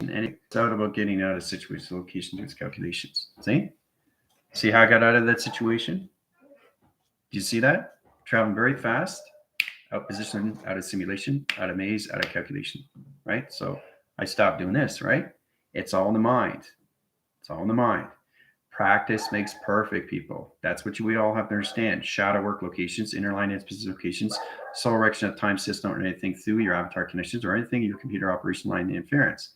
and it's out about getting out of situation location to its calculations. See how I got out of that situation? Do you see that? Traveling very fast, out position, out of simulation, out of maze, out of calculation, right? So I stopped doing this, right? It's all in the mind. It's all in the mind. Practice makes perfect, people. That's what we all have to understand. Shadow work locations, inner line and specific locations, solar direction of time system, or anything through your avatar connections, or anything your computer operation line interference.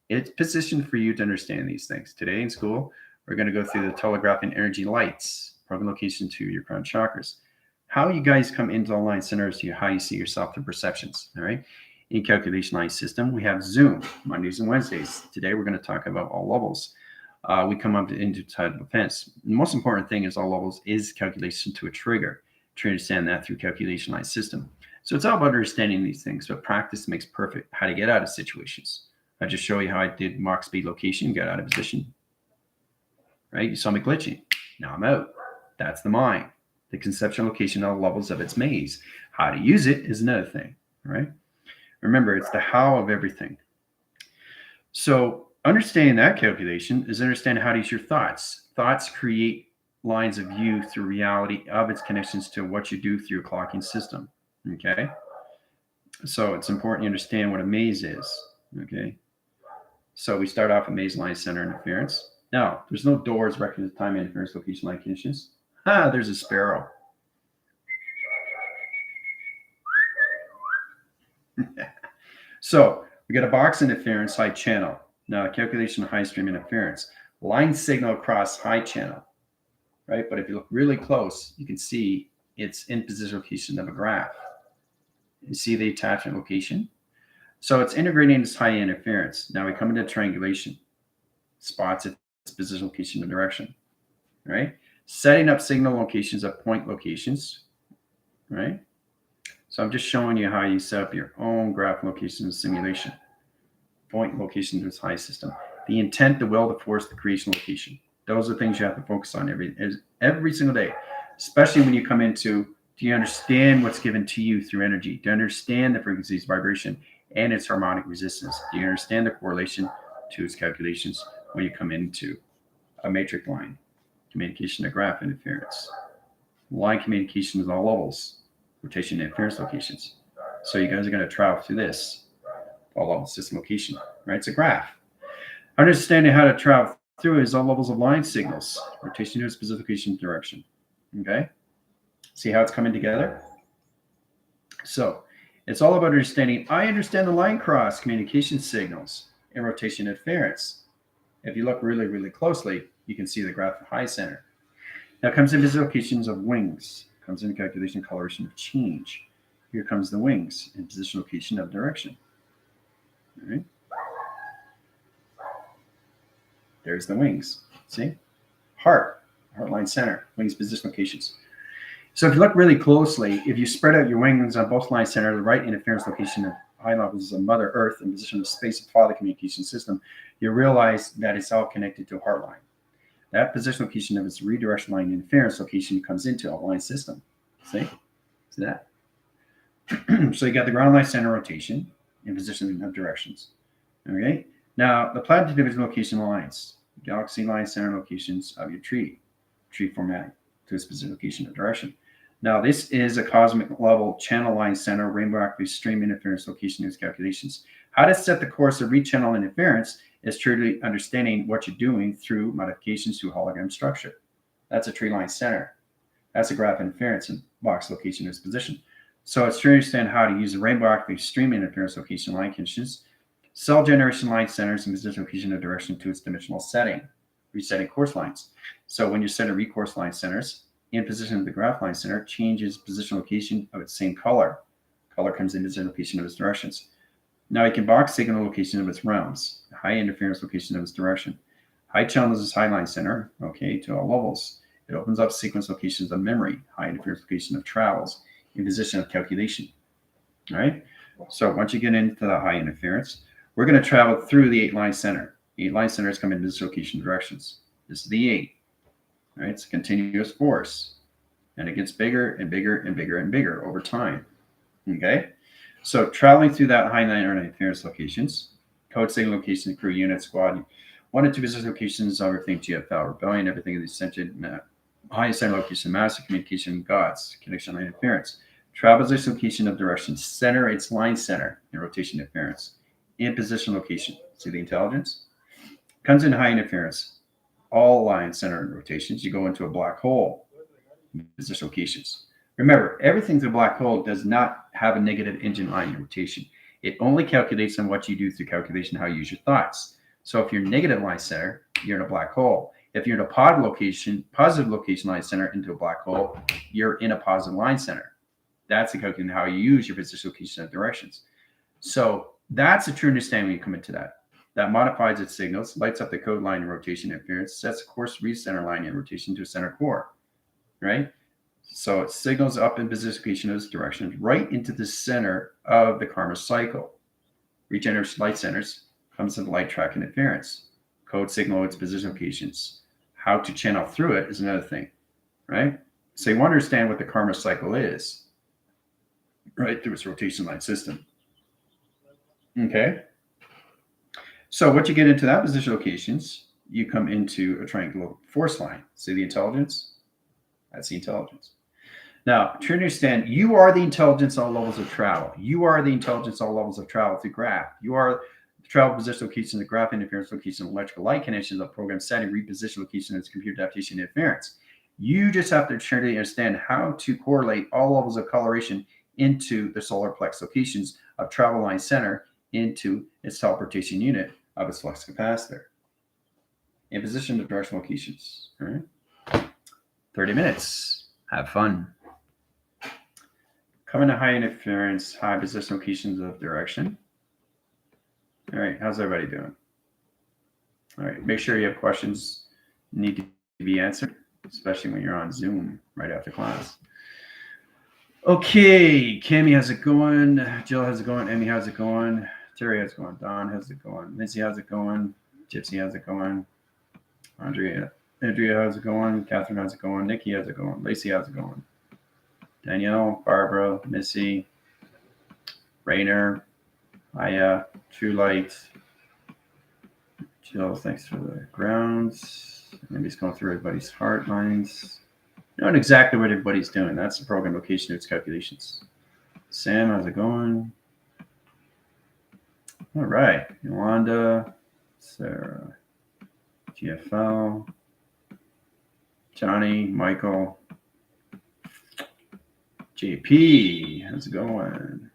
It's positioned for you to understand these things. Today in school, we're going to go through the telegraphing energy lights, program location to your crown chakras. How you guys come into the line centers to how you see yourself through perceptions. All right. In calculation line system, we have Zoom Mondays and Wednesdays. Today, we're going to talk about all levels. We come up into type of defense. The most important thing is all levels is calculation to a trigger. To understand that through calculation line system. So it's all about understanding these things, but practice makes perfect. How to get out of situations. I just show you how I did Mach speed location, got out of position. Right? You saw me glitching. Now I'm out. That's the mind. The conceptual location of the levels of its maze. How to use it is another thing. Right? Remember, it's the how of everything. So understanding that calculation is understanding how to use your thoughts. Thoughts create lines of view through reality of its connections to what you do through a clocking system. Okay? So it's important you understand what a maze is. Okay? So we start off with maze line center interference. Now, there's no doors reckoning the time interference location line conditions. There's a sparrow. So we got a box interference high channel. Now, calculation of high stream interference. Line signal across high channel. Right? But if you look really close, you can see it's in position location of a graph. You see the attachment location? So it's integrating this high interference. Now we come into triangulation. Spots its position location and direction. Right? Setting up signal locations of point locations. Right? So I'm just showing you how you set up your own graph location simulation. Point location to its high system. The intent, the will, the force, the creation location. Those are things you have to focus on every single day, especially when you come into, do you understand what's given to you through energy? Do you understand the frequencies, vibration, and its harmonic resistance? Do you understand the correlation to its calculations when you come into a matrix line? Communication to graph interference. Line communication at all levels. Rotation interference locations. So you guys are going to travel through this. All level system location, right? It's a graph. Understanding how to travel through is all levels of line signals, rotation to a specific location direction. Okay? See how it's coming together? So it's all about understanding. I understand the line cross communication signals and rotation interference. If you look really, really closely, you can see the graph of high center. Now comes in visible locations of wings. Comes in calculation coloration of change. Here comes the wings in position location of direction. All right. There's the wings. See? Heart line center, wings position locations. So if you look really closely, if you spread out your wings on both line center, the right interference location of high levels of Mother Earth and position of space of Father communication system, you realize that it's all connected to a heart line. That position location of its redirection line interference location comes into a line system. See? See that? So you got the ground line center rotation in position of directions. Okay? Now, the planet division location lines, galaxy line center locations of your tree formatting to a specific location of direction. Now, this is a cosmic level channel line center rainbow active stream interference location its calculations. How to set the course of rechannel interference is truly understanding what you're doing through modifications to hologram structure. That's a tree line center. That's a graph interference and box location its position. So it's to understand how to use the rainbow active stream interference location line conditions, cell generation line centers and position location of direction to its dimensional setting, resetting course lines. So when you set a recourse line centers, in position of the graph line center changes position location of its same color. Color comes in position location of its directions. Now you can box signal location of its realms, high interference location of its direction. High channel is its high line center, okay, to all levels. It opens up sequence locations of memory, high interference location of travels, in position of calculation. All right. So once you get into the high interference, we're going to travel through the 8-line center. 8-line centers come in this location directions. This is the 8. All right. It's a continuous force. And it gets bigger and bigger and bigger and bigger over time. Okay. So traveling through that high interference locations, Code signal location, crew, unit, squad. 1 and 2 position locations of everything GFL, rebellion, everything in the ascension, high center location, master communication, gods, connection line interference. Travel position location of direction, center, its line center, and rotation interference. In position location, see the intelligence? Comes in high interference, all line center and rotations. You go into a black hole, position locations. Remember, everything through a black hole does not have a negative engine line in rotation. It only calculates on what you do through calculation, how you use your thoughts. So if you're negative line center, you're in a black hole. If you're in a positive location line center into a black hole, you're in a positive line center. That's the calculation how you use your position, location, and directions. So that's a true understanding when you come into that. That modifies its signals, lights up the code line and rotation interference, sets the course recenter line and rotation to a center core, right? So it signals up in position, location, of its directions right into the center of the karma cycle. Regenerates light centers comes to the light track interference. Code signal its position locations. How to channel through it is another thing, right? So you want to understand what the karma cycle is, right, through its rotation line system. Okay. So once you get into that position locations, you come into a triangular force line. See the intelligence? That's the intelligence. Now, to understand, you are the intelligence all levels of travel. You are the intelligence all levels of travel through graph. You are the travel position location, the graph interference location, electrical light connections, the program setting, reposition location, and its computer adaptation interference. You just have to try to understand how to correlate all levels of coloration into the solar plex locations of travel line center into its teleportation unit of its flux capacitor. In position to directional locations. All right. 30 minutes. Have fun. Coming to high interference, high position locations of direction. All right, how's everybody doing? All right, make sure you have questions need to be answered, especially when you're on Zoom right after class. Okay, Cami, how's it going? Jill, how's it going? Emmy, how's it going? Terry, how's it going? Don, how's it going? Lindsay, how's it going? Gypsy, how's it going? Andrea, how's it going? Catherine, how's it going? Nikki, how's it going? Lacey, how's it going? Danielle, Barbara, Missy, Rainer, Aya, True Light, Jill, thanks for the grounds. Maybe going through everybody's heart lines. Knowing exactly what everybody's doing. That's the program location of its calculations. Sam, how's it going? All right. Yolanda, Sarah, GFL, Johnny, Michael, JP, how's it going?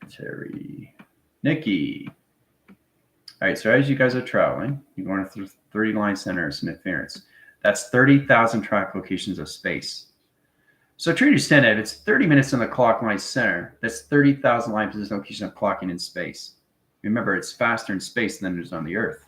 Terry, Nikki. All right, so as you guys are traveling, you're going through 30 line centers and interference. That's 30,000 track locations of space. So to understand that, if it's 30 minutes on the clock line center, that's 30,000 line position location of clocking in space. Remember, it's faster in space than it is on the Earth,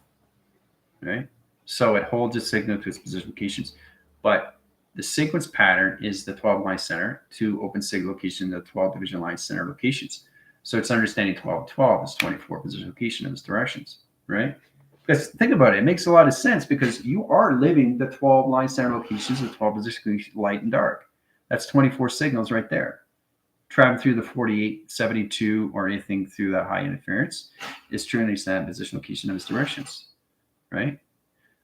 right? So it holds its signal to its position locations. But the sequence pattern is the 12 line center to open signal location, the 12 division line center locations. So it's understanding 12, 12 is 24 position location of its directions, right? Because think about it, it makes a lot of sense because you are living the 12 line center locations, the 12 position light and dark. That's 24 signals right there. Traveling through the 48, 72, or anything through that high interference is to understand position location of its directions, right?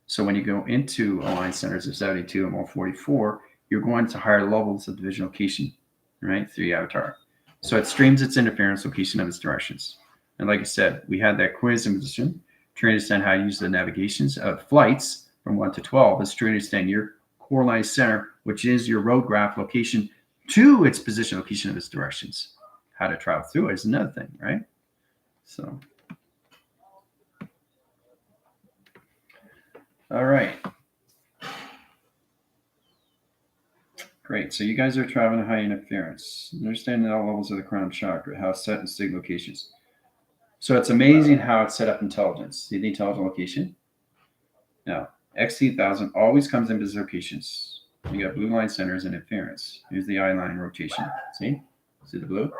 So when you go into a line centers of 72 and 144, you're going to higher levels of division location, right, through the avatar. So it streams its interference location of its directions. And like I said, we had that quiz in position to understand how to use the navigations of flights from 1 to 12 is to understand your core line center, which is your road graph location to its position location of its directions. How to travel through it is another thing, right? So, all right. Great. So you guys are traveling high interference. Understanding all levels of the crown chakra, how it's set in sig locations. So it's amazing how it's set up intelligence. See the intelligent location? Now, X3000 always comes in position locations. You got blue line centers and interference. Here's the I line rotation. See? See the blue?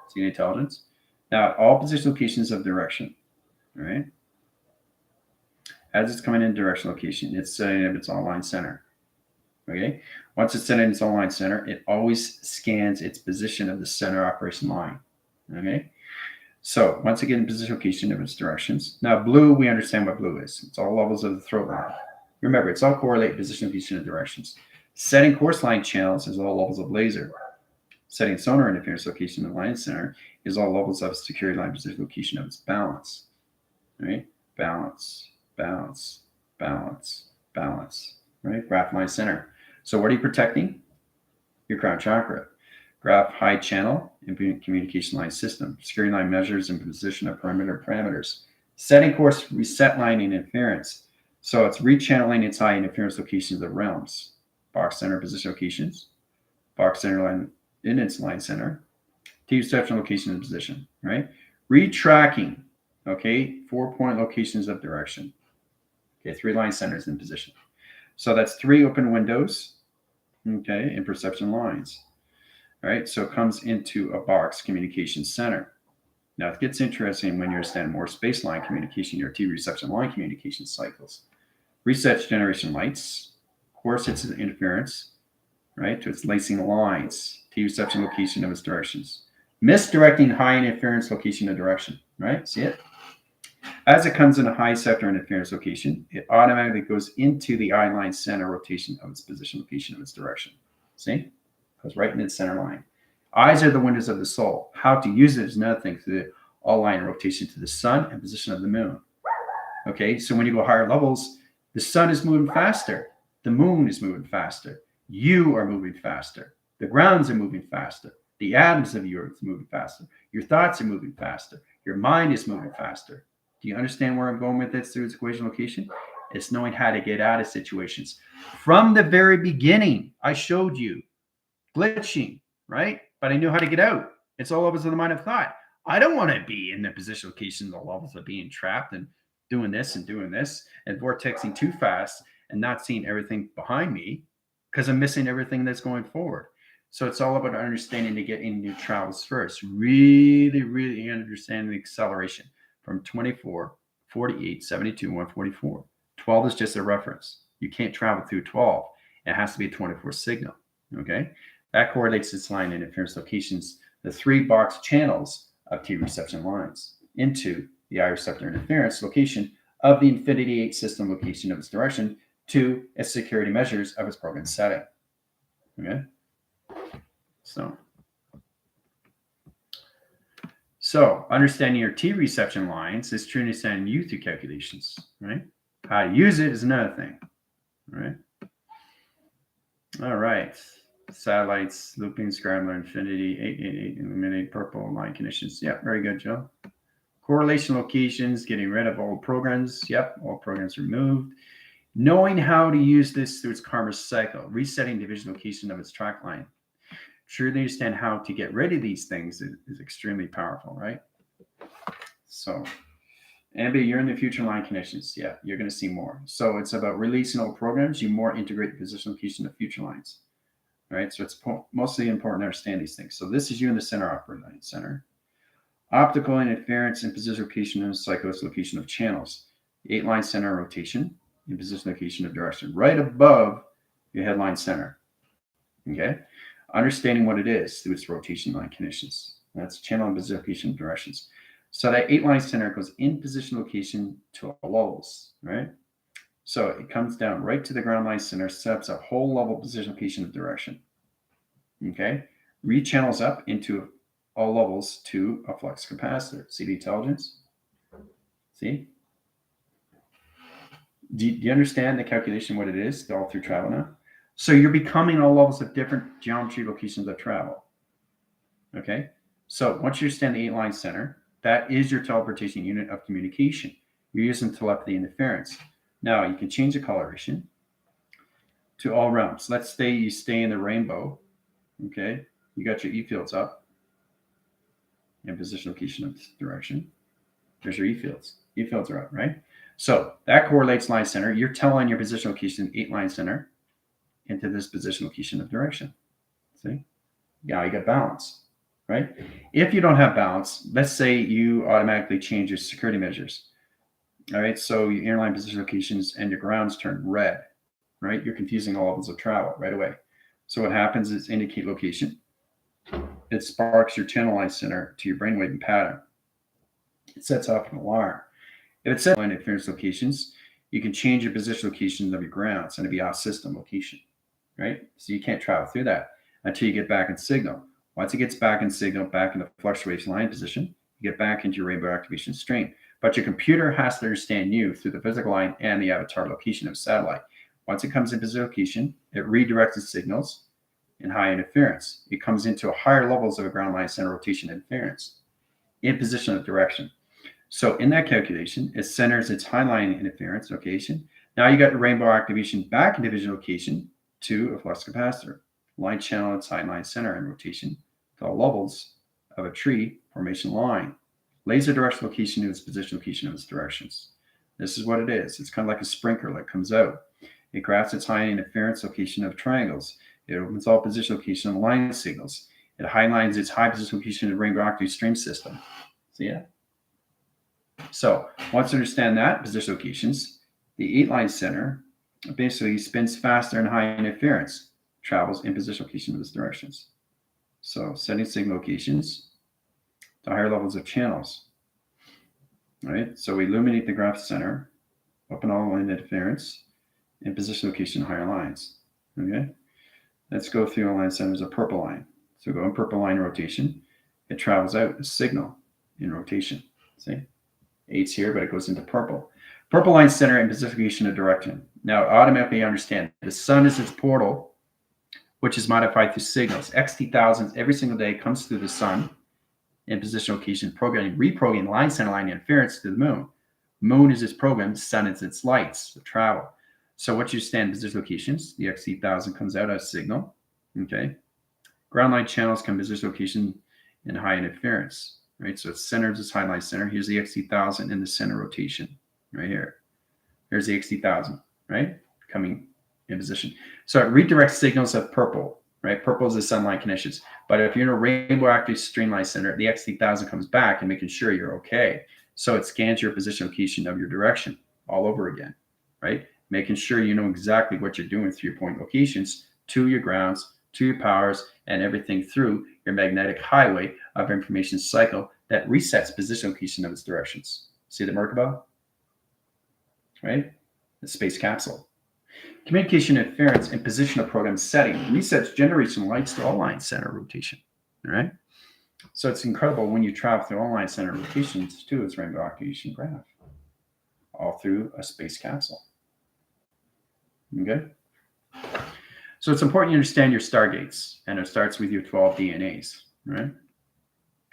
See the intelligence? Now, all position locations of direction. All right? As it's coming in direction location, it's setting up its all line center. Okay? Once it's set in its all line center, it always scans its position of the center operation line. Okay? So once again, position location of its directions. Now blue, we understand what blue is. It's all levels of the throat line. Remember, it's all correlate position location of directions. Setting course line channels is all levels of laser. Setting sonar interference location of the line center is all levels of security line position location of its balance. Right? Balance, balance, balance, balance. Right? Graph line center. So what are you protecting? Your crown chakra. Graph high channel and communication line system. Security line measures and position of perimeter parameters. Setting course, reset line and interference. So it's rechanneling its high interference locations of realms. Box center position locations. Box center line in its line center. T-reception location and position, right? Retracking, okay? 4-point locations of direction. Okay, 3 line centers in position. So that's 3 open windows, okay, in perception lines. All right, so it comes into a box communication center. Now it gets interesting when you understand more space line communication, your T-reception line communication cycles. Resets generation lights, course its interference, right, to its lacing lines, T-reception location of its directions. Misdirecting high interference location of direction, right? See it? As it comes in a high sector interference location, it automatically goes into the eye line center rotation of its position location of its direction. See? Goes right in its center line. Eyes are the windows of the soul. How to use it is another thing through the all line rotation to the sun and position of the moon. Okay, so when you go higher levels, the sun is moving faster. The moon is moving faster. You are moving faster. The grounds are moving faster. The atoms of you are moving faster. Your thoughts are moving faster. Your mind is moving faster. Do you understand where I'm going with this through its equation location? It's knowing how to get out of situations. From the very beginning, I showed you glitching, right? But I knew how to get out. It's all levels of the mind of thought. I don't want to be in the position location, the levels of being trapped and doing this and vortexing too fast and not seeing everything behind me because I'm missing everything that's going forward. So it's all about understanding to get into travels first. Really, really understanding the acceleration from 24, 48, 72, 144. 12 is just a reference. You can't travel through 12. It has to be a 24 signal, okay? That correlates its line interference locations, the 3 box channels of T-reception lines into the eye receptor interference location of the Infinity 8 system location of its direction to its security measures of its program setting, okay? So understanding your T-reception lines is true understanding you through calculations, right? How to use it is another thing, right? All right. Satellites, looping, scrambler, infinity, 888, eliminate purple line conditions. Yep, very good, Joe. Correlation locations, getting rid of old programs. Yep, all programs removed. Knowing how to use this through its karma cycle, resetting division location of its track line. Truly understand how to get rid of these things is extremely powerful, right? So, Ambi, you're in the future line conditions. Yeah, you're going to see more. So it's about releasing old programs. You more integrate the position location of future lines. All right, so it's mostly important to understand these things. So this is you in the center operating line center. Optical interference and position location and cyclist location of channels. The 8-line center rotation and position location of direction. Right above your headline center. Okay? Understanding what it is through its rotation line conditions. That's channel and position location of directions. So that 8-line center goes in position location to all levels, right? So it comes down right to the ground line center, sets a whole level position location of direction. Okay? Rechannels up into all levels to a flux capacitor. See the intelligence? See? Do you understand the calculation, what it is, all through travel now? So you're becoming all levels of different geometry locations of travel. Okay? So once you understand the 8-line center, that is your teleportation unit of communication. You're using telepathy interference. Now you can change the coloration to all realms. Let's say you stay in the rainbow. Okay, you got your E fields up in position location of direction. There's your E fields. E fields are up, right? So that correlates line center. You're telling your position location 8-line center into this position location of direction. See? Yeah, you got balance, right? If you don't have balance, let's say you automatically change your security measures. All right, so your airline position locations and your grounds turn red, right? You're confusing all levels of travel right away. So what happens is indicate location. It sparks your channel line center to your brainwave and pattern. it sets off an alarm. If it sets line interference locations, you can change your position location of your grounds and it'll be off system location, right? So you can't travel through that until you get back in signal. Once it gets back in signal, back in the fluctuation line position, you get back into your rainbow activation string. But your computer has to understand you through the physical line and the avatar location of satellite. Once it comes into physical location, it redirects its signals in high interference. It comes into higher levels of a ground line center rotation interference in position of direction. So in that calculation, it centers its high line interference location. Now you got the rainbow activation back in division location to a flux capacitor. Line channel its high line center in rotation to all levels of a tree formation line. Laser direction location to its position location of its directions. This is what it is. It's kind of like a sprinkler that comes out. It grabs its high interference location of triangles. It opens all position location of line signals. It highlights its high position location of the rainbow active stream system. See that? So once you understand that, position locations, the 8-line center basically spins faster and high interference, travels in position location of its directions. So setting signal locations to higher levels of channels. All right, so we illuminate the graph center, open all line interference, in position location higher lines. Okay, let's go through all line centers of purple line. So go in purple line rotation, it travels out a signal in rotation. See? 8's here, but it goes into purple. Purple line center and position of direction. Now automatically understand the sun is its portal, which is modified through signals. XT1000s every single day comes through the sun in position location, reprogramming line center line interference to the moon. Moon is its program, sun is its lights, the travel. So what you stand position locations, the XT1000 comes out as signal. Okay. Ground line channels come position location in high interference. Right, so it centers its high line center. Here's the XT1000 in the center rotation, right here. There's the XT1000, right, coming in position. So it redirects signals of purple, right? Purple is the sunlight connections. But if you're in a rainbow active streamline center, the XT1000 comes back and making sure you're okay. So it scans your position location of your direction all over again, right? Making sure you know exactly what you're doing through your point locations to your grounds, to your powers, and everything through your magnetic highway of information cycle that resets position location of its directions. See the Merkaba? Right? The space capsule. Communication interference and position of program setting resets generation lights to all line center rotation. All right? So it's incredible when you travel through all line center rotations to its rainbow activation graph, all through a space capsule. Okay? So it's important you understand your stargates, and it starts with your 12 DNAs, right?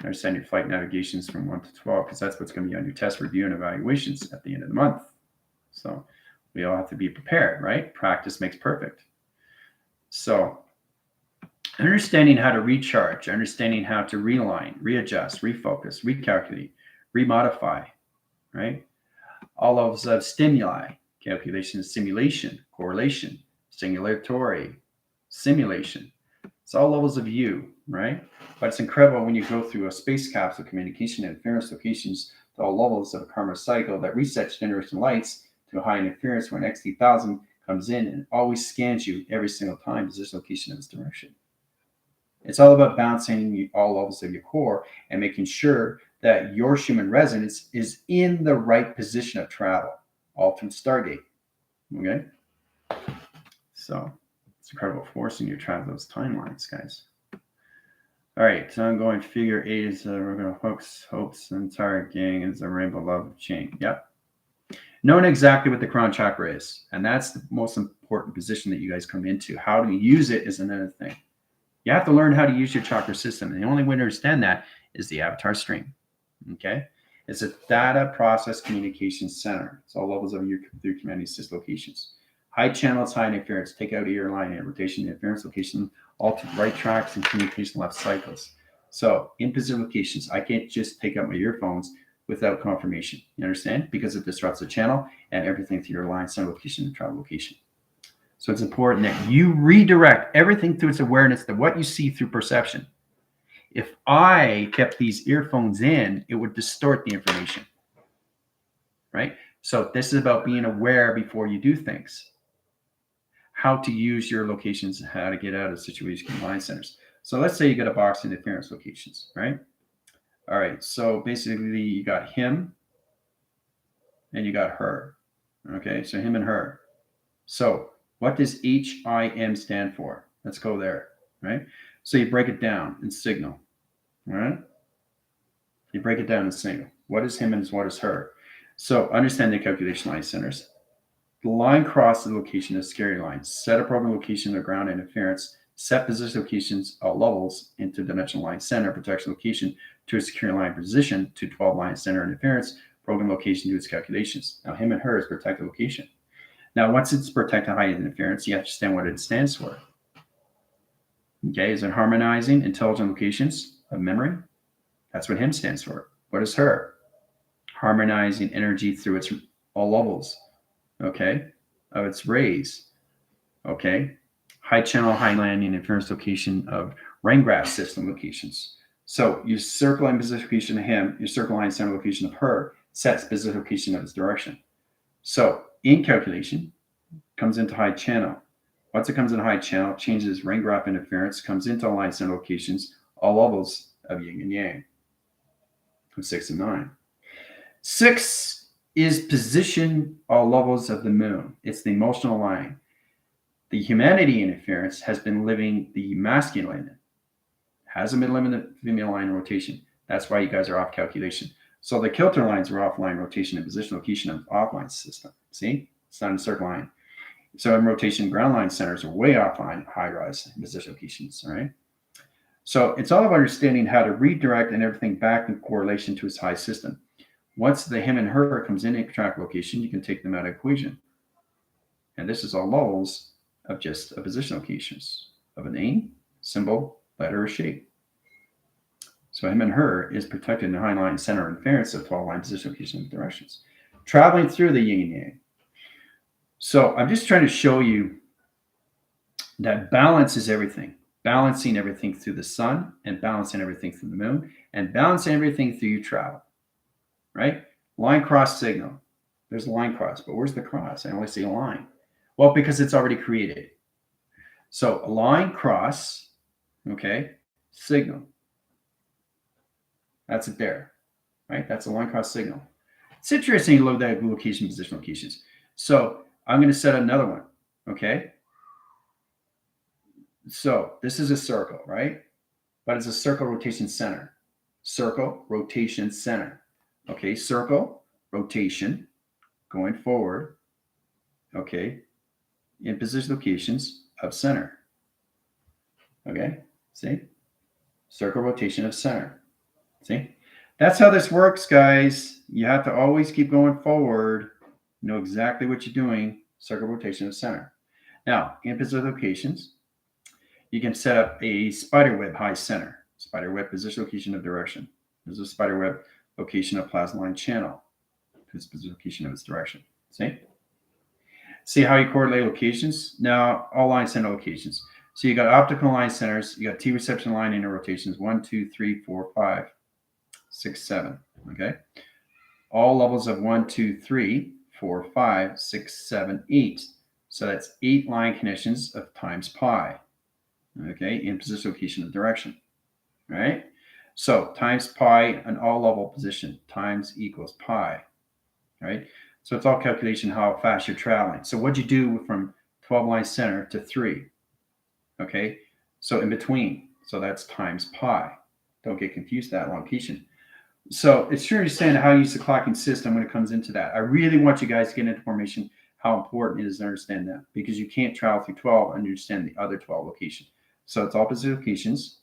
Understand your flight navigations from 1 to 12, because that's what's going to be on your test review and evaluations at the end of the month. So we all have to be prepared, right? Practice makes perfect. So understanding how to recharge, understanding how to realign, readjust, refocus, recalculate, remodify, right? All levels of stimuli, calculation, simulation, correlation, singulatory, simulation. It's all levels of you, right? But it's incredible when you go through a space capsule communication interference locations to all levels of a karma cycle that resets generation lights to a high interference when XT1000 comes in and always scans you every single time position location of its direction. It's all about balancing all levels of your core and making sure that your Schumann resonance is in the right position of travel, all through Stargate. Okay? So it's incredible force in you to travel those timelines, guys. All right, so I'm going figure 8 is we're going to hopes the entire gang is a rainbow love chain. Yep. Knowing exactly what the crown chakra is, and that's the most important position that you guys come into. How to use it is another thing. You have to learn how to use your chakra system, and the only way to understand that is the avatar stream. Okay, it's a data process communication center. It's all levels of your through commanding system locations. High channels, high interference, take out ear line and rotation interference location, all to right tracks and communication left cycles. So in position locations, I can't just take out my earphones without confirmation. You understand? Because it disrupts the channel and everything through your line, center location, and travel location. So it's important that you redirect everything through its awareness to what you see through perception. If I kept these earphones in, it would distort the information, right? So this is about being aware before you do things. How to use your locations, how to get out of situation line centers. So let's say you got a box interference locations, right? All right, so basically you got him and you got her. Okay, so him and her. So what does HIM stand for? Let's go there, right? So you break it down in signal, all right? You break it down in signal. What is him and what is her? So understand the calculation line centers. The line crosses the location of security lines. Set appropriate location of ground interference. Set position locations at levels into dimensional line center protection location to a security line position to 12 line center interference. Program location to its calculations. Now him and her is protected location. Now once it's protected high interference, you have to understand what it stands for. Okay, is it harmonizing intelligent locations of memory? That's what him stands for. What is her? Harmonizing energy through its all levels, okay, of its rays, okay. High channel, high landing interference location of rain graph system locations. So your circle line position location of him, your circle line center location of her sets position location of its direction. So in calculation comes into high channel. Once it comes in high channel, changes rain graph interference, comes into line center locations, all levels of yin and yang, of 6 and 9. 6 is position all levels of the moon. It's the emotional line. The humanity interference has been living the masculine line. Hasn't been living the female line rotation. That's why you guys are off calculation. So the kilter lines are offline rotation and position location of offline system. See? It's not in circle line. So in rotation, ground line centers are way offline, high rise position locations. All right. So it's all about understanding how to redirect and everything back in correlation to its high system. Once the him and her comes in track location, you can take them out of equation. And this is all levels of just a position locations of a name, symbol, letter, or shape. So him and her is protected in the high line center interference of 12 line position location directions, traveling through the yin and yang. So I'm just trying to show you that balance is everything. Balancing everything through the sun and balancing everything through the moon and balancing everything through your travel, right? Line cross signal. There's a line cross, but where's the cross? I only see a line. Well, because it's already created. So a line cross, okay, signal. That's it there, right? That's a line cross signal. It's interesting to look at location, position locations. So I'm going to set another one, okay? So this is a circle, right? But it's a circle rotation center. Circle rotation center. Okay, circle rotation going forward. Okay, in position locations of center. Okay, see? Circle rotation of center. See? That's how this works, guys. You have to always keep going forward. Know exactly what you're doing. Circle rotation of center. Now, in position locations, you can set up a spider web high center. Spider web position location of direction. There's a spider web location of plasma line channel. It's position location of its direction. See? See how you correlate locations? Now, all line center locations. So you got optical line centers. You got T reception line inner rotations. 1, 2, 3, 4, 5, 6, 7. Okay? All levels of 1, 2, 3, 4, 5, 6, 7, 8. So that's 8 line connections of times pi. Okay, in position location of direction, right? So times pi an all level position times equals pi, right? So it's all calculation how fast you're traveling. So what'd you do from 12 line center to 3? Okay, so in between, so that's times pi. Don't get confused that location. So it's sure understand how to use the clocking system when it comes into that. I really want you guys to get information how important it is to understand that, because you can't travel through 12 and understand the other 12 locations. So it's opposite locations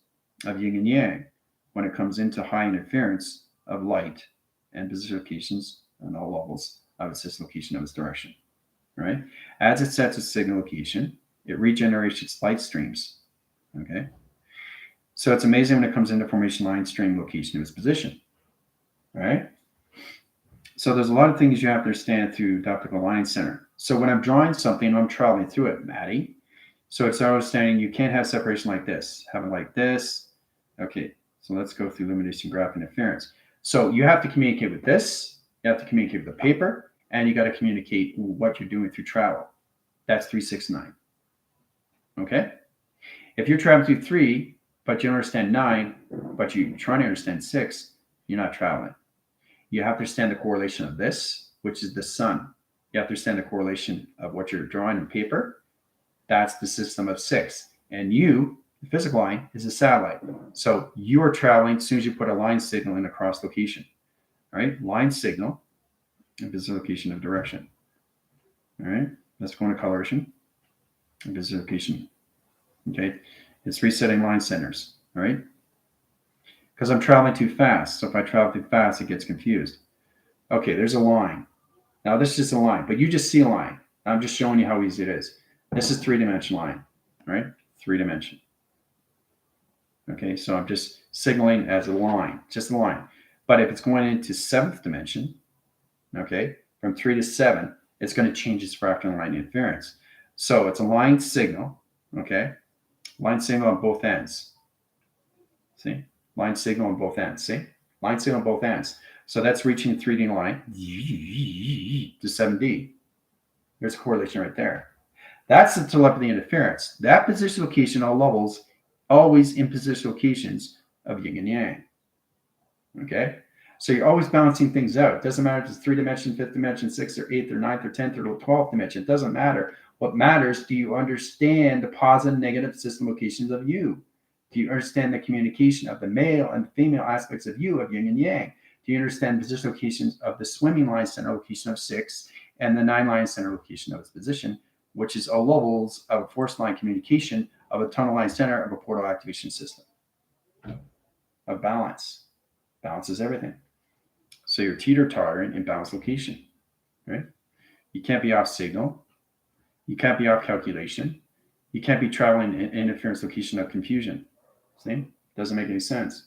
of yin and yang when it comes into high interference of light and position locations on all levels of its system location of its direction, right? As it sets its signal location, it regenerates its light streams, okay? So it's amazing when it comes into formation line stream location of its position, right? So there's a lot of things you have to understand through the optical line center. So when I'm drawing something, I'm traveling through it, Maddie. So it's understanding you can't have separation like this. Have it like this. Okay, so let's go through limitation graph interference. So you have to communicate with this. You have to communicate with the paper. And you got to communicate what you're doing through travel. That's 3, 6, 9. Okay? If you're traveling through 3, but you don't understand 9, but you're trying to understand 6, you're not traveling. You have to understand the correlation of this, which is the sun. You have to understand the correlation of what you're drawing on paper. That's the system of 6. And you, the physical line, is a satellite. So you are traveling as soon as you put a line signal in across location. All right, line signal, and visible location of direction. All right, that's going to coloration, and visible location. Okay, it's resetting line centers. All right, because I'm traveling too fast. So if I travel too fast, it gets confused. Okay, there's a line. Now this is just a line, but you just see a line. I'm just showing you how easy it is. This is 3-dimensional line, right? 3-dimension. Okay, so I'm just signaling as a line, just a line. But if it's going into 7th dimension, okay, from 3 to 7, it's going to change its fractal line interference. So it's a line signal, okay? Line signal on both ends. See? Line signal on both ends. See? Line signal on both ends. So that's reaching 3D line to 7D. There's a correlation right there. That's the telepathy interference. That position location, all levels, always in position locations of yin and yang. Okay? So you're always balancing things out. It doesn't matter if it's 3-dimension, 5th dimension, 6th or 8th or 9th or 10th or 12th dimension. It doesn't matter. What matters, do you understand the positive and negative system locations of you? Do you understand the communication of the male and female aspects of you, of yin and yang? Do you understand position locations of the swimming line center location of 6 and the 9 line center location of its position, which is all levels of a force line communication of a tunnel line center of a portal activation system of balance? Balance is everything. So you're teeter-tottering in balance location, right? You can't be off signal. You can't be off calculation. You can't be traveling in interference location of confusion. See? Doesn't make any sense.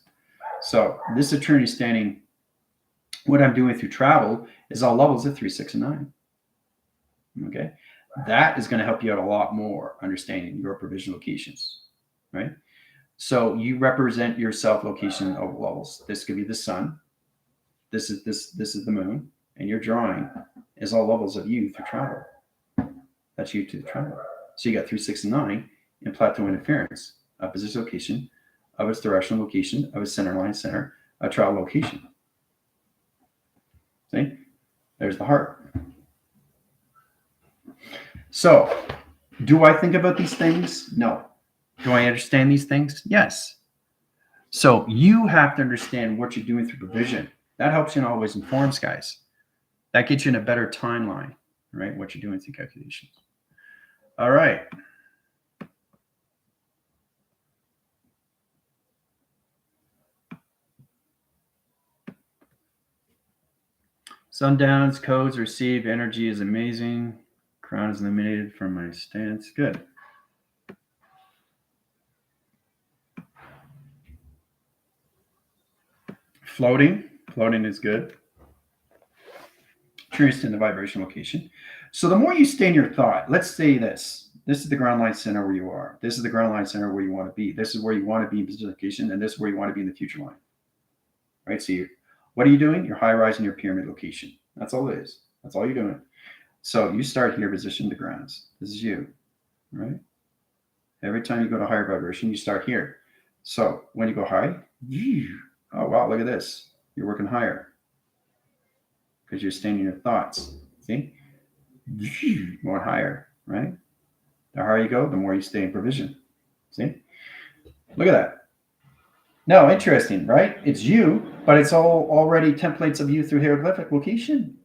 So this is Trinity standing. What I'm doing through travel is all levels of 3, 6, and 9. Okay? That is going to help you out a lot more understanding your provision locations, right? So you represent your self location of levels. This could be the sun. This is the moon, and your drawing is all levels of you through travel. That's you to the travel. So you got 3, 6, and 9 in plateau interference, a position location of its directional location of its center line center, a travel location. See, there's the heart. So, do I think about these things? No. Do I understand these things? Yes. So you have to understand what you're doing through provision. That helps you and always informs, guys. That gets you in a better timeline, right? What you're doing through calculations. All right. Sundowns, codes, receive, energy is amazing. Crown is eliminated from my stance. Good. Floating is good. Truest in the vibration location. So the more you stay in your thought, let's say this is the ground line center where you are. This is the ground line center where you want to be. This is where you want to be in position location, and this is where you want to be in the future line. Right? So what are you doing? You're high rising your pyramid location. That's all it is. That's all you're doing. So you start here, position the grounds. This is you, right? Every time you go to higher vibration, you start here. So when you go high, oh, wow, look at this. You're working higher because you're staying in your thoughts. See? More higher, right? The higher you go, the more you stay in provision. See? Look at that. No, interesting, right? It's you, but it's all already templates of you through hieroglyphic location.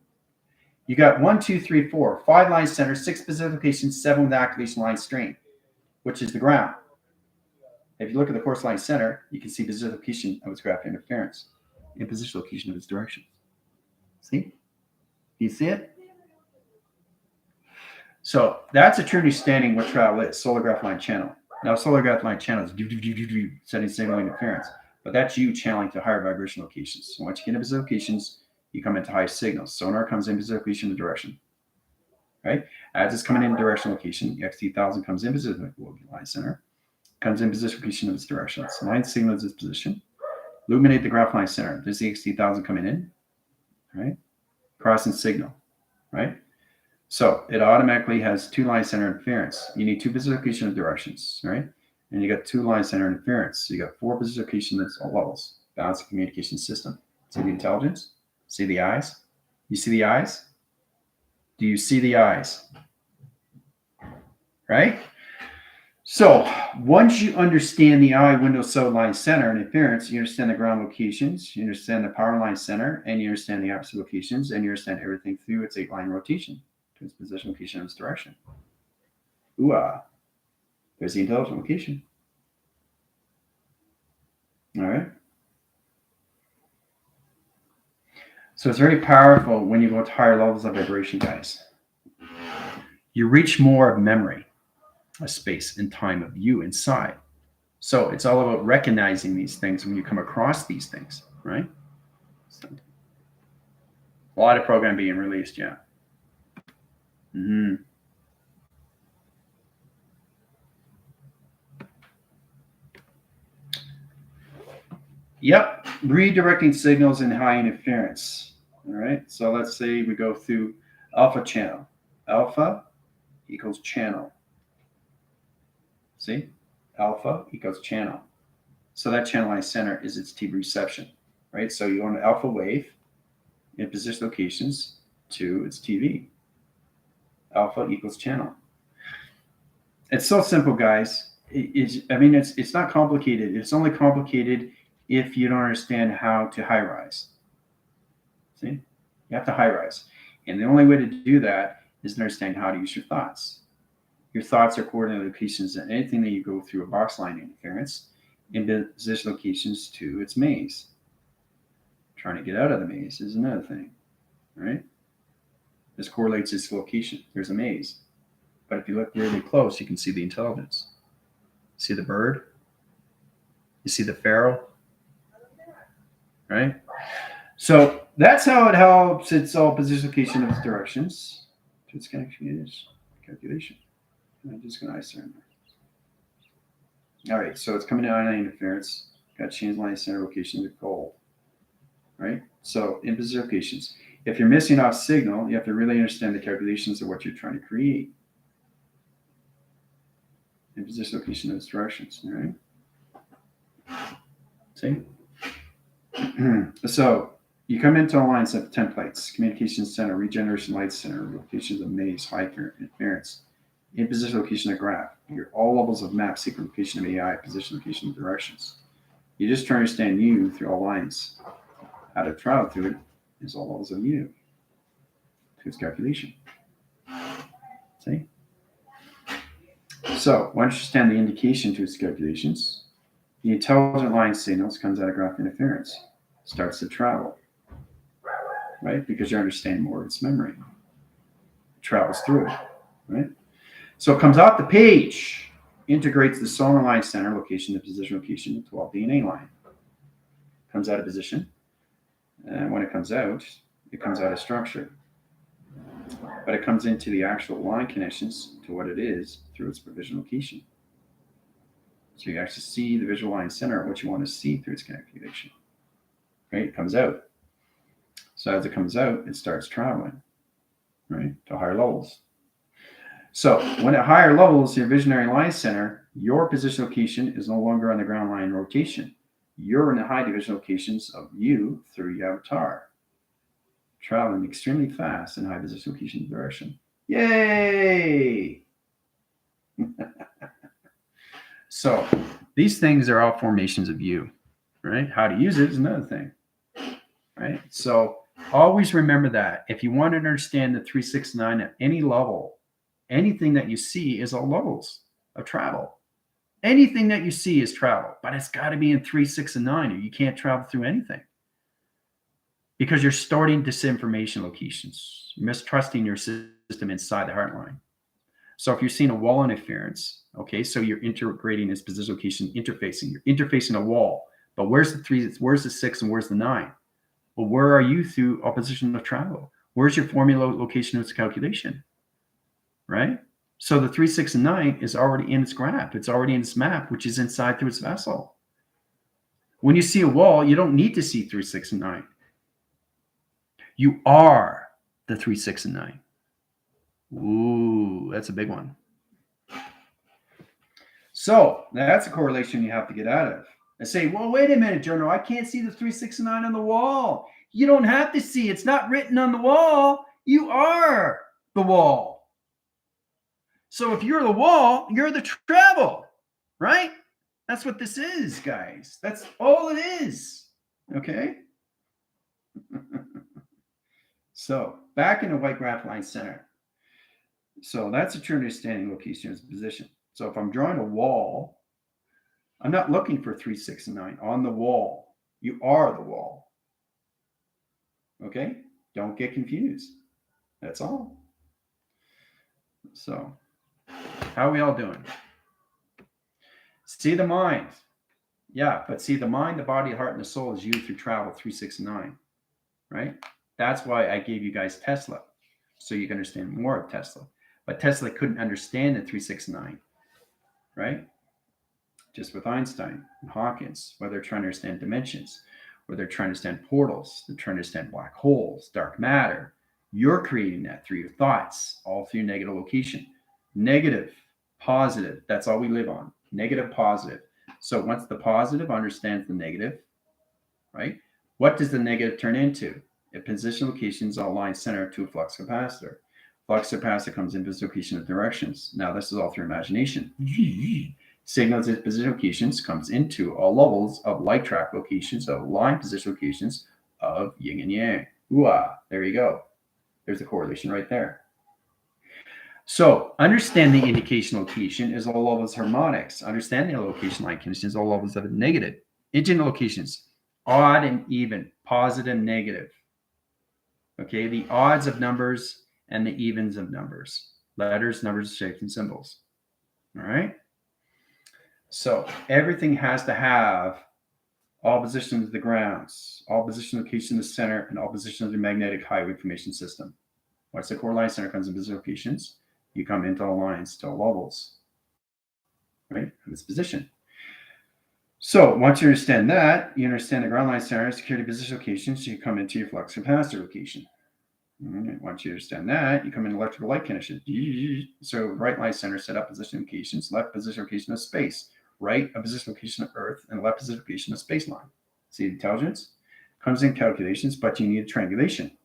You got 1, 2, 3, 4, 5 line centers, 6 position locations, 7 with activation line strain, which is the ground. If you look at the course line center, you can see position location of its graph interference in position location of its direction. See? Do you see it? So that's a true understanding what travel is, solar graph line channel. Now, solar graph line channel is setting signal interference, but that's you channeling to higher vibration locations. So once you get into position locations, you come into high signals. Sonar comes in position location and direction, right? As it's coming in direction location, XT1000 comes in position line center, comes in position location of its direction. So 9 signals its position. Illuminate the graph line center. There's the XT1000 coming in, right? Crossing signal, right? So it automatically has 2 line center interference. You need 2 position location of directions, right? And you got 2 line center interference. So you got 4 position locations at all levels. Balanced communication system. See the intelligence? See the eyes? You see the eyes? Do you see the eyes? Right? So once you understand the eye, window, cell line, center, and appearance, you understand the ground locations, you understand the power line center, and you understand the opposite locations, and you understand everything through its 8-line rotation to its position, location, and its direction. Ooh-ah. There's the intelligent location. All right. So it's very powerful when you go to higher levels of vibration, guys. You reach more of memory, a space and time of you inside. So it's all about recognizing these things when you come across these things, right? So, a lot of program being released, yeah. Mm-hmm. Yep, redirecting signals in high interference. All right, so let's say we go through alpha channel. Alpha equals channel. See? Alpha equals channel. So that channel line center is its TV reception, right? So you want an alpha wave in position locations to its TV. Alpha equals channel. It's so simple, guys. It's not complicated. It's only complicated if you don't understand how to high rise. See? You have to high rise. And the only way to do that is to understand how to use your thoughts. Your thoughts are coordinate locations, and anything that you go through a box line interference in position locations to its maze. Trying to get out of the maze is another thing, right? This correlates its location. There's a maze. But if you look really close, you can see the intelligence. See the bird? You see the pharaoh? Right? So that's how it helps its all position location of its directions to its calculation. I'm just going to ice there. All right, so it's coming down on interference. Got change line center location to goal. Right? So in position locations. If you're missing off signal, you have to really understand the calculations of what you're trying to create. In position location of its directions. All right? See? So you come into a line of templates, communication center, regeneration light center, locations of maze, high interference, in position location of graph, your all levels of map, secret location of AI, position location of directions. You just try to understand you through all lines. How to travel through it is all levels of you to its calculation. See? So once you understand the indication to its calculations, the intelligent line signals comes out of graph interference, starts to travel, right? Because you understand more of its memory. It travels through it, right? So it comes off the page, integrates the solar line center location to position location to 12 DNA line. Comes out of position, and when it comes out of structure. But it comes into the actual line connections to what it is through its provision location. So you actually see the visual line center, what you want to see through its calculation. Right? It comes out. So as it comes out, it starts traveling, right, to higher levels. So when at higher levels, your visionary line center, your position location is no longer on the ground line rotation. You're in the high division locations of you through your avatar, traveling extremely fast in high position location direction. Yay! So these things are all formations of you, right? How to use it is another thing, right? So always remember that. If you want to understand the 369 at any level, anything that you see is all levels of travel. Anything that you see is travel, but it's got to be in 3, 6, and 9, or you can't travel through anything. Because you're starting disinformation locations. You're mistrusting your system inside the heart line. So if you're seeing a wall interference, okay, so you're integrating this position location interfacing. You're interfacing a wall. But where's the 3, where's the 6, and where's the 9? Well, where are you through opposition of travel? Where's your formula location of its calculation? Right? So the 3, 6, and 9 is already in its graph. It's already in its map, which is inside through its vessel. When you see a wall, you don't need to see 3, 6, and 9. You are the 3, 6, and 9. Ooh, that's a big one. So that's a correlation you have to get out of. I say, well, wait a minute, Journal. I can't see the 3, 6, and 9 on the wall. You don't have to see. It's not written on the wall. You are the wall. So if you're the wall, you're the travel, right? That's what this is, guys. That's all it is. Okay? So back in the white graph line center. So that's a true understanding location as a position. So if I'm drawing a wall, I'm not looking for 3, 6, and 9 on the wall. You are the wall. Okay? Don't get confused. That's all. So how are we all doing? See the mind. Yeah, but see the mind, the body, the heart, and the soul is you through travel 3, 6, and 9. Right? That's why I gave you guys Tesla, so you can understand more of Tesla. But Tesla couldn't understand the 3, 6, 9, right? Just with Einstein and Hawkins, where they're trying to understand dimensions, where they're trying to understand portals, they're trying to understand black holes, dark matter. You're creating that through your thoughts, all through negative location. Negative, positive, that's all we live on. Negative, positive. So once the positive understands the negative, right? What does the negative turn into? It position locations all line center to a flux capacitor. Flux capacitor comes in position location of directions. Now this is all through imagination. Signals its position locations comes into all levels of light track locations of line position locations of yin and yang. Ooh-ah, there you go. There's the correlation right there. So understanding indication location is all levels of harmonics. Understanding the location line conditions, all levels of negative. Engine locations, odd and even, positive, negative. Okay, the odds of numbers and the evens of numbers. Letters, numbers, shapes, and symbols. All right? So everything has to have all positions of the grounds, all position location of the center, and all positions of the magnetic highway information system. Once the core line center comes in position locations, you come into all lines to all levels, right? In this position. So once you understand that, you understand the ground line center, security position locations, you come into your flux capacitor location. Right. Once you understand that, you come in electrical light condition. So right line center set up position locations, left position location of space, right a position location of Earth, and left position location of space line. See the intelligence? Comes in calculations, but you need a triangulation.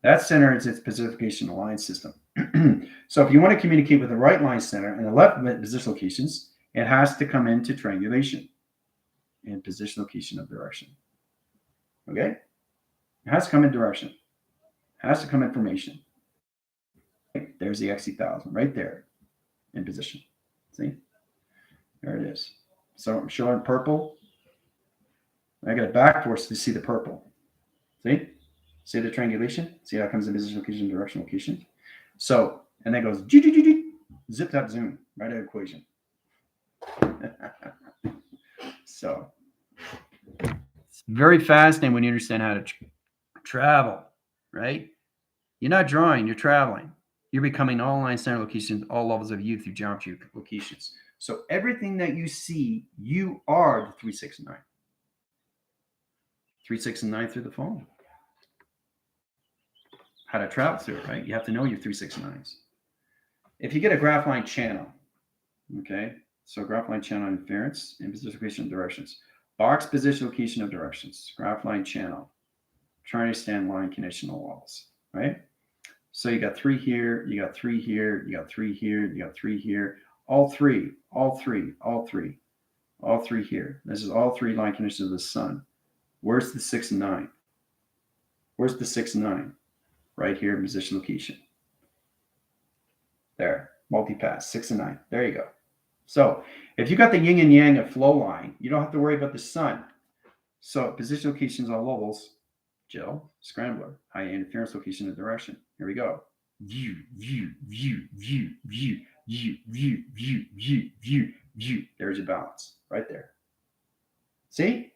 That center is its position location line system. So if you want to communicate with the right line center and the left position locations, it has to come into triangulation and position location of direction. Okay? It has to come in direction. It has to come information. There's the XE1000 right there in position. See? There it is. So I'm showing purple. I got a back force to see the purple. See? See the triangulation? See how it comes in position, location, direction, location? So, and then goes zip, zap, zoom, right out of equation. So, it's very fascinating when you understand how to travel, right? You're not drawing, you're traveling. You're becoming all line center locations, all levels of you through geometry locations. So everything that you see, you are the 3, 6, and 9. 3, 6, and 9 through the phone. How to travel through it, right? You have to know your 3, 6, and 9s. If you get a graph line channel, okay? So graph line channel inference and position location of directions. Box position location of directions. Graph line channel. Try to understand line conditional walls, right? So you got 3 here, you got 3 here, you got 3 here, you got 3 here. All three here. This is all 3 line conditions of the sun. Where's the 6 and 9? Where's the 6 and 9? Right here in position location. There, multipass, 6 and 9. There you go. So if you got the yin and yang of flow line, you don't have to worry about the sun. So position locations on levels, Jill, scrambler, high interference location and direction. Here we go. View. There's your balance right there. See?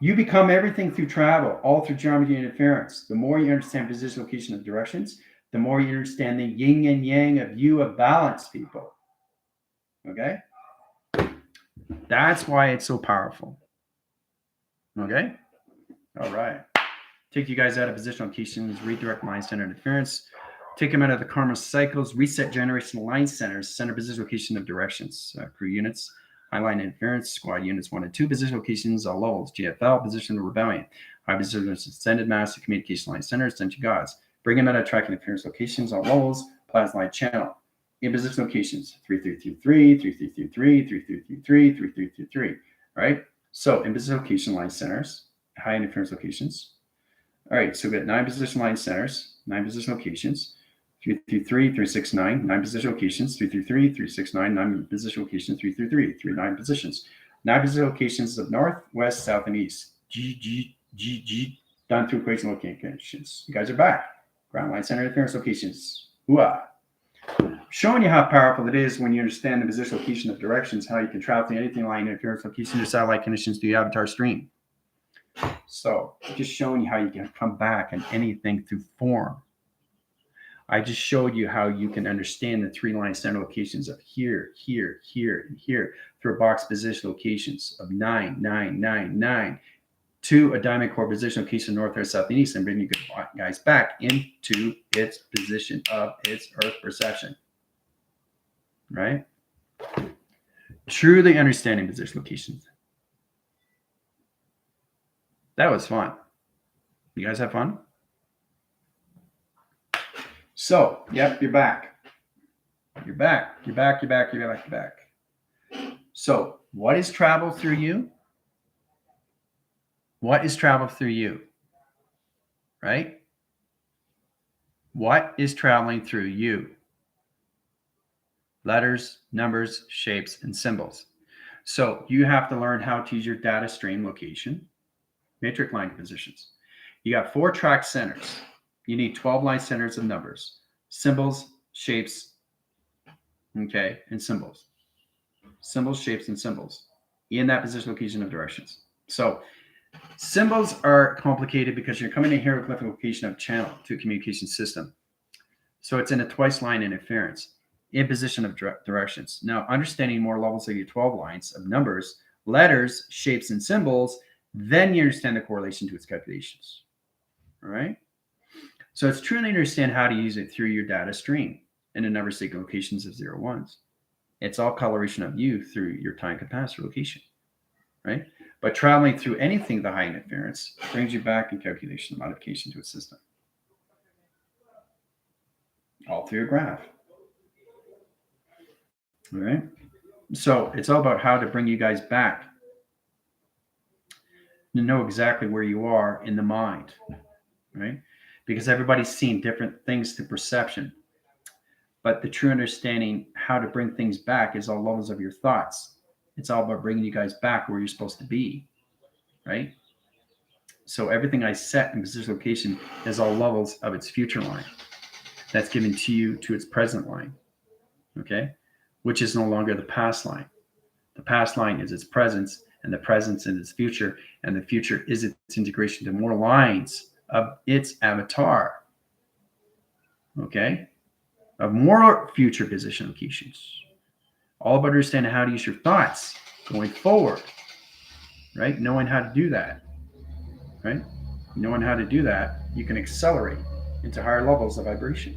You become everything through travel, all through geometry and interference. The more you understand position, location, and directions, the more you understand the yin and yang of you of balance, people. Okay? That's why it's so powerful. Okay? All right. Take you guys out of position locations, redirect line center interference, take them out of the karma cycles, reset generation line centers, center position location of directions, crew units. Highline interference, squad units 1 and 2, position locations, all levels, GFL, position of rebellion, high position extended mass, communication line center, sent to gods, bring them out of track interference locations, all levels, plasma line channel, in position locations, 3333, 3333, 3333, 3333, right? So in position location line centers, high interference locations. All right, so we got 9 position line centers, 9 position locations, 333, 369, 9 position locations, 333, 369, 9 position locations, 333, 39 positions. 9 position locations of north, west, south, and east. G, done through equation locations. You guys are back. Ground line center interference locations. Hooah. Showing you how powerful it is when you understand the position location of directions, how you can travel through anything line interference location to satellite conditions to the avatar stream. So just showing you how you can come back and anything through form. I just showed you how you can understand the 3 line center locations of here, here, here, and here through a box position locations of 9, 9, 9, 9 to a diamond core position location north or south and east, and bring you guys back into its position of its Earth perception. Right? Truly understanding position locations. That was fun. You guys have fun? So, yep, you're back. You're back. You're back. You're back. You're back. You're back. So, what is travel through you? What is travel through you? Right? What is traveling through you? Letters, numbers, shapes, and symbols. So, you have to learn how to use your data stream location, matrix line positions. You got 4 track centers. You need 12 line centers of numbers, symbols, shapes, okay, and symbols. Symbols, shapes, and symbols in that position location of directions. So symbols are complicated because you're coming in hieroglyphic location of channel to a communication system. So it's in a twice line interference in position of directions. Now, understanding more levels of your 12 lines of numbers, letters, shapes, and symbols, then you understand the correlation to its calculations. All right? So it's truly understand how to use it through your data stream and the number sequence locations of 0, 1s. It's all coloration of you through your time capacitor location, right? But traveling through anything the high interference brings you back in calculation modification to a system. All through your graph. All right? So it's all about how to bring you guys back to know exactly where you are in the mind, right? Because everybody's seeing different things to perception. But the true understanding how to bring things back is all levels of your thoughts. It's all about bringing you guys back where you're supposed to be, right? So everything I set in position location is all levels of its future line. That's given to you to its present line, okay? Which is no longer the past line. The past line is its presence, and the presence is its future, and the future is its integration to more lines of its avatar, okay? Of more future position locations. All about understanding how to use your thoughts going forward, right? Knowing how to do that, right? Knowing how to do that, you can accelerate into higher levels of vibration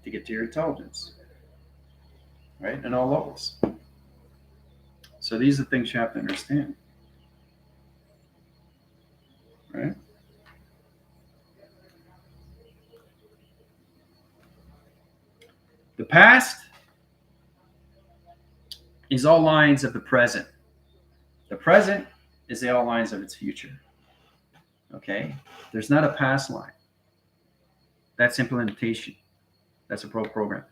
to get to your intelligence, right? And all levels. So these are the things you have to understand, right? The past is all lines of the present. The present is the all lines of its future. Okay? There's not a past line. That's implementation. That's a program.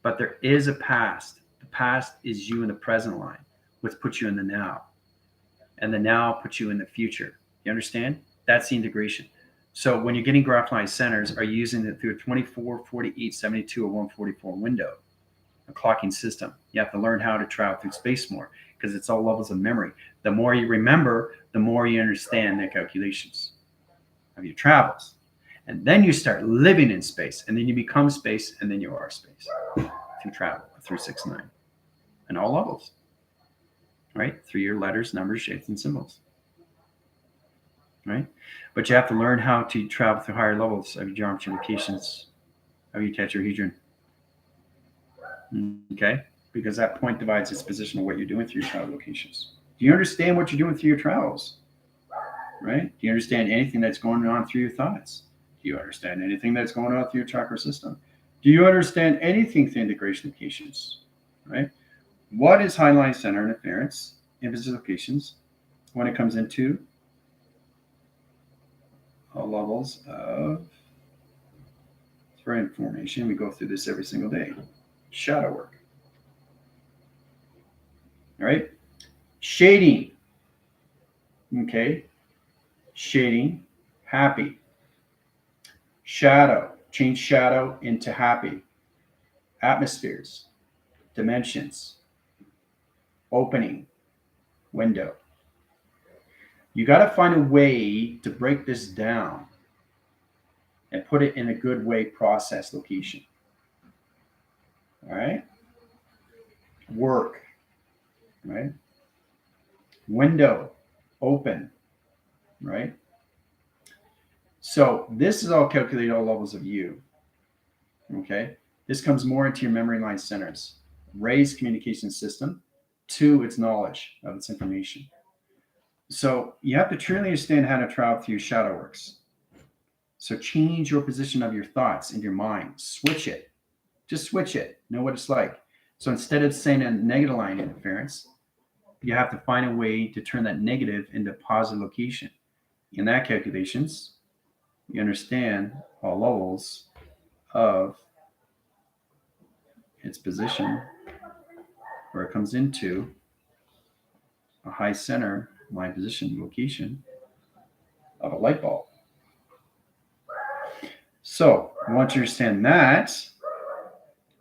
But there is a past. The past is you in the present line, which puts you in the now. And the now puts you in the future. You understand? That's the integration. So when you're getting graph line centers, are you using it through a 24, 48, 72, or 144 window, a clocking system? You have to learn how to travel through space more because it's all levels of memory. The more you remember, the more you understand the calculations of your travels. And then you start living in space, and then you become space, and then you are space through travel, through 6-9, and all levels, right? Through your letters, numbers, shapes, and symbols. Right? But you have to learn how to travel through higher levels of your geometry locations of your tetrahedron. Okay? because that point divides its position of what you're doing through your travel locations. Do you understand what you're doing through your travels? Right? Do you understand anything that's going on through your thoughts? Do you understand anything that's going on through your chakra system? Do you understand anything through integration locations? Right? What is highline center interference in position locations when it comes into all levels of thread formation? We go through this every single day. Shadow work. All right? Shading. Okay? Shading, happy. Shadow, change shadow into happy. Atmospheres, dimensions, opening, window. You got to find a way to break this down and put it in a good way process location. All right? Work, right? Window, open, right? So this is all calculated all levels of you. Okay? This comes more into your memory line centers. Raise communication system to its knowledge of its information. So you have to truly understand how to travel through your shadow works. So change your position of your thoughts in your mind. Switch it. Just switch it. Know what it's like. So instead of saying a negative line interference, you have to find a way to turn that negative into positive location. In that calculations, you understand all levels of its position where it comes into a high center line position location of a light bulb. So once you understand that,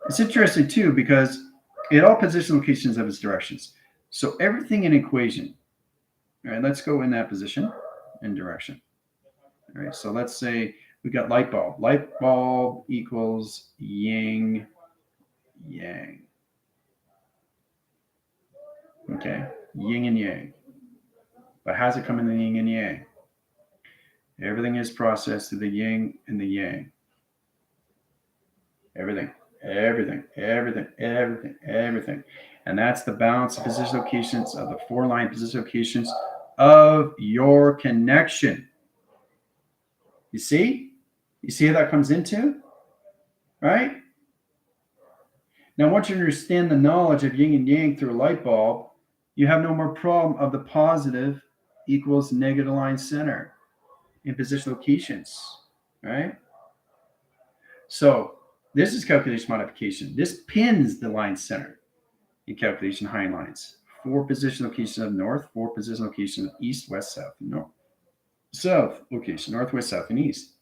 it's interesting too because it all position locations of its directions. So everything in equation, all right, let's go in that position and direction. All right, so let's say we got light bulb. Light bulb equals yin, yang. Okay, yin and yang. But how's it come in the yin and yang? Everything is processed through the yin and the yang. Everything. And that's the balance of position locations of the 4-line position locations of your connection. You see? You see how that comes into? Right? Now, once you understand the knowledge of yin and yang through a light bulb, you have no more problem of the positive equals negative line center in position locations. Right? So this is calculation modification. This pins the line center in calculation high lines. 4 position locations of north, 4 position locations of east, west, south, and north. South location, northwest, south, and east.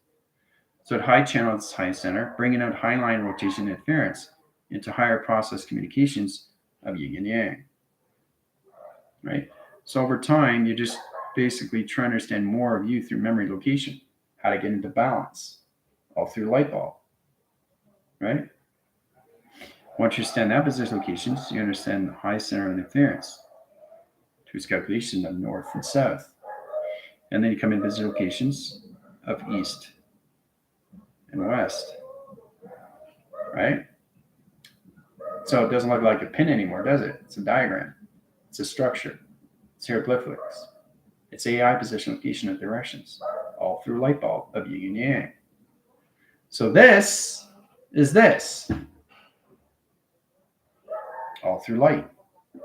So at high channel, it's high center, bringing out high line rotation interference into higher process communications of yin and yang. Right? So over time, you just basically try to understand more of you through memory location, how to get into balance, all through the light bulb. Right? Once you understand that position locations, you understand the high center of interference to its calculation of north and south. And then you come in position locations of east and west. Right? So it doesn't look like a pin anymore, does it? It's a diagram. It's a structure. It's hieroglyphics. It's AI position location of directions, all through a light bulb of yin and yang. So this is this. All through light,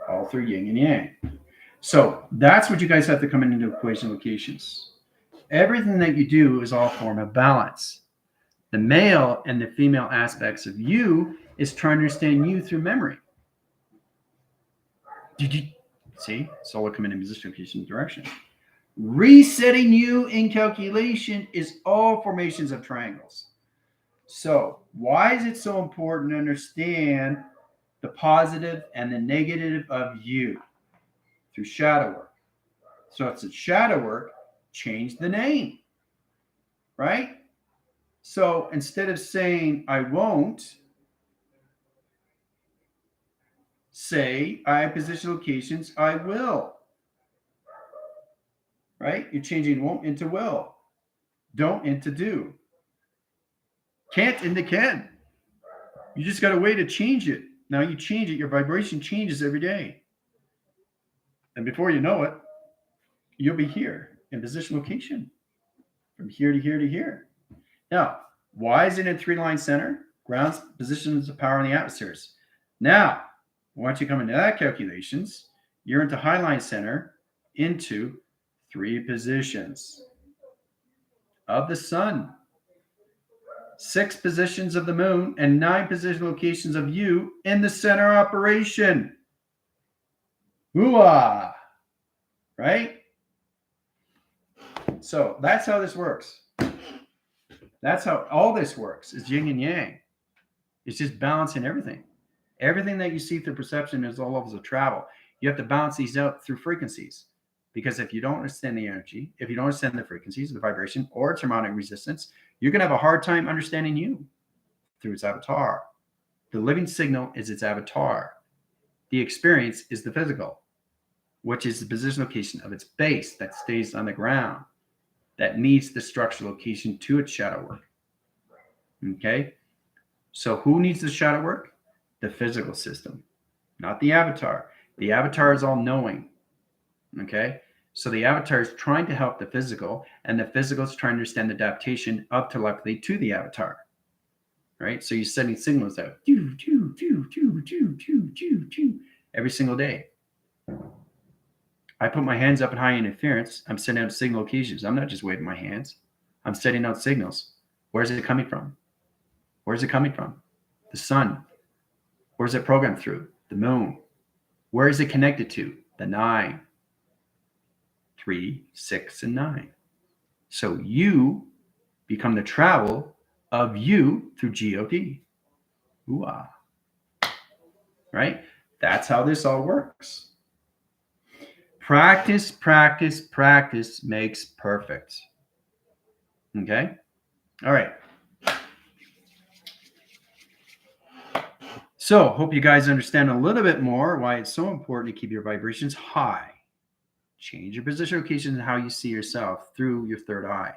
all through yin and yang. So that's what you guys have to come into equation locations. Everything that you do is all form of balance. The male and the female aspects of you is trying to understand you through memory. Did you see? Solar come in position, location, direction. Resetting you in calculation is all formations of triangles. So why is it so important to understand the positive and the negative of you through shadow work? So if it's shadow work, change the name, right? So instead of saying I won't, say I position locations, I will. Right? You're changing won't into will. Don't into do. Can't into can. You just got a way to change it. Now you change it. Your vibration changes every day. And before you know it, you'll be here in position location from here to here to here. Now, why is it in three-line center? Ground's positions of power in the atmospheres. Now, once you come into that calculations, you're into high line center into 3 positions of the sun, 6 positions of the moon, and 9 position locations of you in the center operation. Hoo-ah! Right? So that's how this works. That's how all this works, is yin and yang. It's just balancing everything. Everything that you see through perception is all levels of travel. You have to balance these out through frequencies. Because if you don't understand the energy, if you don't understand the frequencies, the vibration, or its harmonic resistance, you're going to have a hard time understanding you through its avatar. The living signal is its avatar. The experience is the physical, which is the position location of its base that stays on the ground, that needs the structural location to its shadow work. Okay? So who needs the shadow work? The physical system, not the avatar. The avatar is all knowing. Okay? So the avatar is trying to help the physical, and the physical is trying to understand the adaptation of telepathy to the avatar. Right? So you're sending signals out every single day. I put my hands up in high interference. I'm sending out signal locations. I'm not just waving my hands. I'm sending out signals. Where's it coming from? Where's it coming from? The sun. Where's it programmed through? The moon. Where is it connected to? The 9. 3, 6, and 9. So you become the travel of you through God. Ooh-ah. Right? That's how this all works. Practice, practice, practice makes perfect. Okay? All right. So, hope you guys understand a little bit more why it's so important to keep your vibrations high. Change your position location and how you see yourself through your third eye.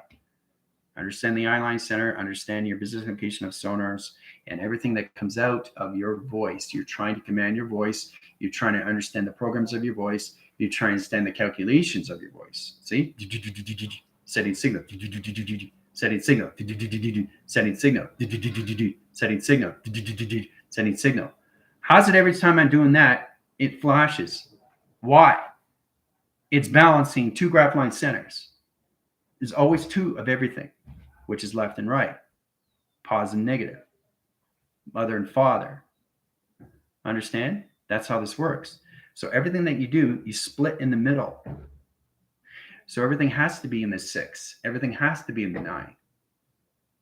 Understand the eye line center, understand your position location of sonars, and everything that comes out of your voice. You're trying to command your voice. You're trying to understand the programs of your voice. You're trying to understand the calculations of your voice. See? Setting signal. Setting signal. Setting signal. Setting signal. Setting signal. How's it every time I'm doing that, it flashes? Why? It's balancing 2 graph line centers. There's always 2 of everything, which is left and right, positive and negative, mother and father. Understand? That's how this works. So everything that you do, you split in the middle. So everything has to be in the 6. Everything has to be in the 9.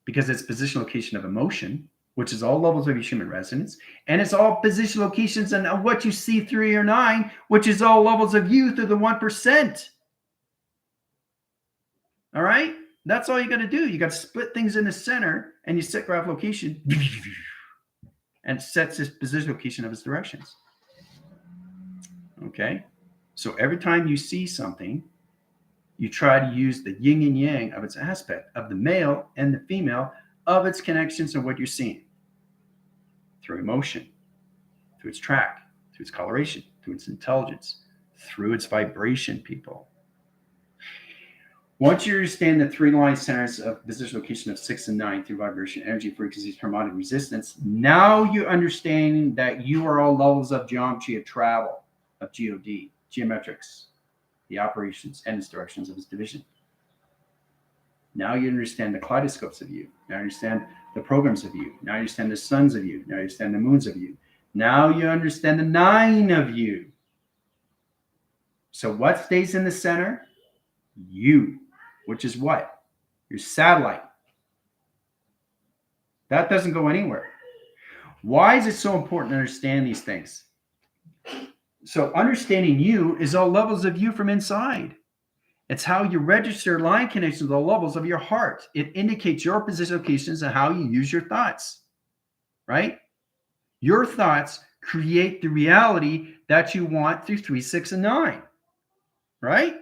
Because it's position location of emotion, which is all levels of your human resonance. And it's all position locations and what you see through your 9, which is all levels of you through the 1%. All right? That's all you got to do. You got to split things in the center and you set graph location and sets this position location of its directions. Okay? So every time you see something, you try to use the yin and yang of its aspect, of the male and the female, of its connections and what you're seeing. Through emotion, through its track, through its coloration, through its intelligence, through its vibration, people. Once you understand the 3 line centers of position location of 6 and 9 through vibration, energy, frequencies, harmonic resistance, now you're understanding that you are all levels of geometry of travel, of God, geometrics, the operations and its directions of its division. Now you understand the kaleidoscopes of you. Now you understand the programs of you. Now you understand the suns of you. Now you understand the moons of you. Now you understand the 9 of you. So what stays in the center? You, which is what? Your satellite. That doesn't go anywhere. Why is it so important to understand these things? So understanding you is all levels of you from inside. It's how you register line connections to the levels of your heart. It indicates your position locations and how you use your thoughts, right? Your thoughts create the reality that you want through 3, 6, and 9, right?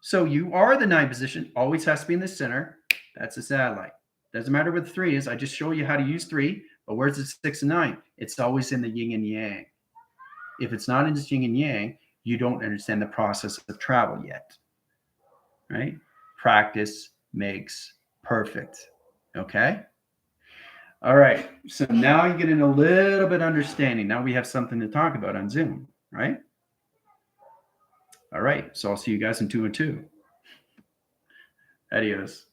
So you are the 9 position, always has to be in the center. That's a satellite. Doesn't matter what the 3 is. I just show you how to use 3, But where's the 6 and 9? It's always in the yin and yang. If it's not in the yin and yang, you don't understand the process of travel yet, right? Practice makes perfect, okay? All right, so now you get in a little bit of understanding. Now we have something to talk about on Zoom, right? All right, so I'll see you guys in 2 and 2. Adios.